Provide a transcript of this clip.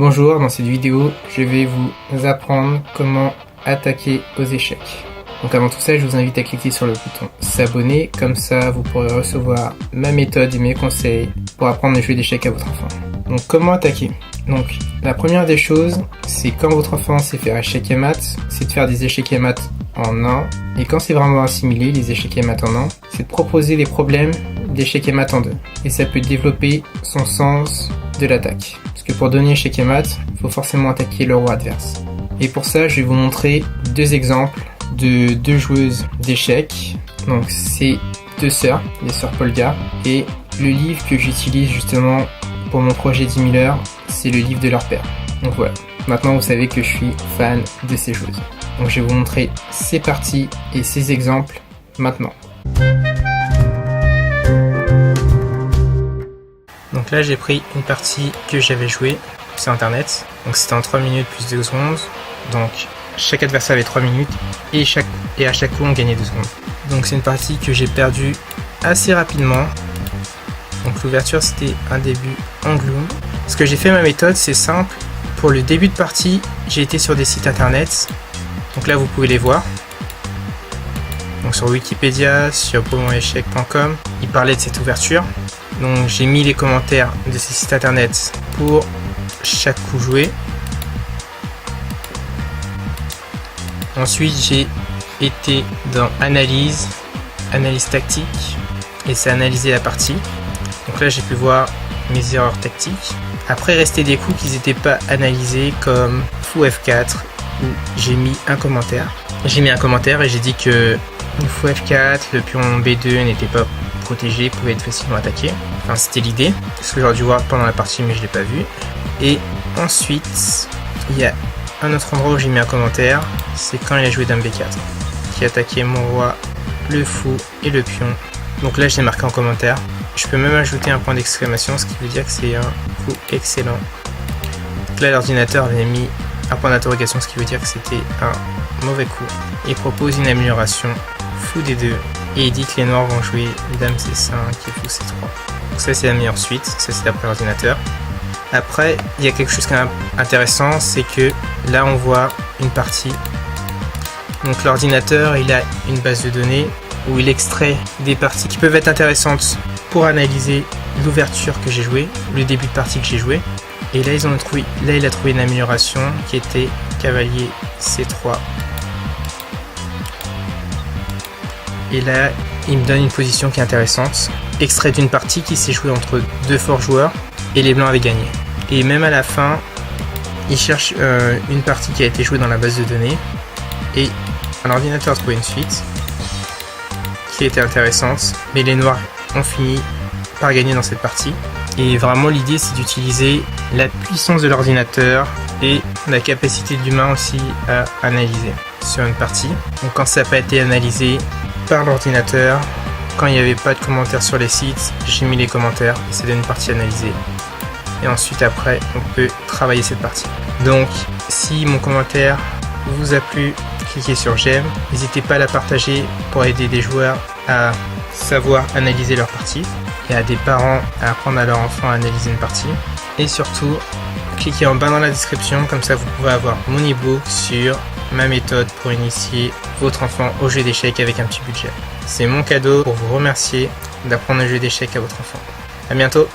Bonjour, dans cette vidéo, je vais vous apprendre comment attaquer aux échecs. Donc avant tout ça, je vous invite à cliquer sur le bouton s'abonner, comme ça vous pourrez recevoir ma méthode et mes conseils pour apprendre à jouer d'échecs à votre enfant. Donc comment attaquer? Donc la première des choses, c'est quand votre enfant sait faire échec et maths, c'est de faire des échecs et maths en 1. Et quand c'est vraiment assimilé, les échecs et maths en 1, c'est de proposer les problèmes d'échecs et maths en 2. Et ça peut développer son sens de l'attaque. Parce que pour donner échec et maths, il faut forcément attaquer le roi adverse. Et pour ça, je vais vous montrer deux exemples de deux joueuses d'échecs. Donc c'est deux sœurs, les sœurs Polgar. Et le livre que j'utilise justement pour mon projet 10 000 heures, c'est le livre de leur père. Donc voilà, maintenant vous savez que je suis fan de ces joueuses. Donc je vais vous montrer ces parties et ces exemples maintenant. Donc là j'ai pris une partie que j'avais jouée sur internet. Donc c'était en 3 minutes plus 2 secondes. Donc chaque adversaire avait 3 minutes et à chaque coup on gagnait 2 secondes. Donc c'est une partie que j'ai perdue assez rapidement. Donc l'ouverture c'était un début en gloom. Ce que j'ai fait, ma méthode, c'est simple. Pour le début de partie, j'ai été sur des sites internet. Donc là vous pouvez les voir. Donc sur Wikipédia, sur promoéchec.com, ils parlaient de cette ouverture. Donc j'ai mis les commentaires de ces sites internet pour chaque coup joué. Ensuite j'ai été dans analyse tactique, et c'est analyser la partie. Donc là j'ai pu voir mes erreurs tactiques. Après restait des coups qui n'étaient pas analysés comme fou F4 où j'ai mis un commentaire. J'ai mis un commentaire et j'ai dit que le fou F4, le pion B2 n'était pas protégé, pouvait être facilement attaqué. Enfin c'était l'idée, ce que j'aurais dû voir pendant la partie mais je l'ai pas vu. Et ensuite il y a un autre endroit où j'ai mis un commentaire, c'est quand il a joué dame B4 qui attaquait mon roi, le fou et le pion. Donc là j'ai marqué en commentaire. Je peux même ajouter un point d'exclamation, ce qui veut dire que c'est un coup excellent. Donc là l'ordinateur avait mis un point d'interrogation, ce qui veut dire que c'était un mauvais coup. Il propose une amélioration, fou D2, et il dit que les noirs vont jouer dame C5 et fou C3. Donc ça c'est la meilleure suite, ça c'est d'après l'ordinateur. Après il y a quelque chose qui est intéressant, c'est que là on voit une partie. Donc l'ordinateur il a une base de données où il extrait des parties qui peuvent être intéressantes pour analyser l'ouverture que j'ai jouée, le début de partie que j'ai joué. Et là, il a trouvé une amélioration qui était cavalier C3. Et là, il me donne une position qui est intéressante, extrait d'une partie qui s'est jouée entre deux forts joueurs et les blancs avaient gagné. Et même à la fin, il cherche une partie qui a été jouée dans la base de données et l'ordinateur a trouvé une suite qui était intéressante, mais les noirs ont fini par gagner dans cette partie. Et vraiment l'idée c'est d'utiliser la puissance de l'ordinateur et la capacité de l'humain aussi à analyser sur une partie. Donc quand ça n'a pas été analysé par l'ordinateur, quand il n'y avait pas de commentaires sur les sites, j'ai mis les commentaires et ça donne une partie analysée. Et ensuite après on peut travailler cette partie. Donc si mon commentaire vous a plu, cliquez sur j'aime, n'hésitez pas à la partager pour aider des joueurs à savoir analyser leur partie et à des parents à apprendre à leur enfant à analyser une partie. Et surtout, cliquez en bas dans la description, comme ça vous pouvez avoir mon ebook sur ma méthode pour initier votre enfant au jeu d'échecs avec un petit budget. C'est mon cadeau pour vous remercier d'apprendre à jouer d'échecs à votre enfant. À bientôt.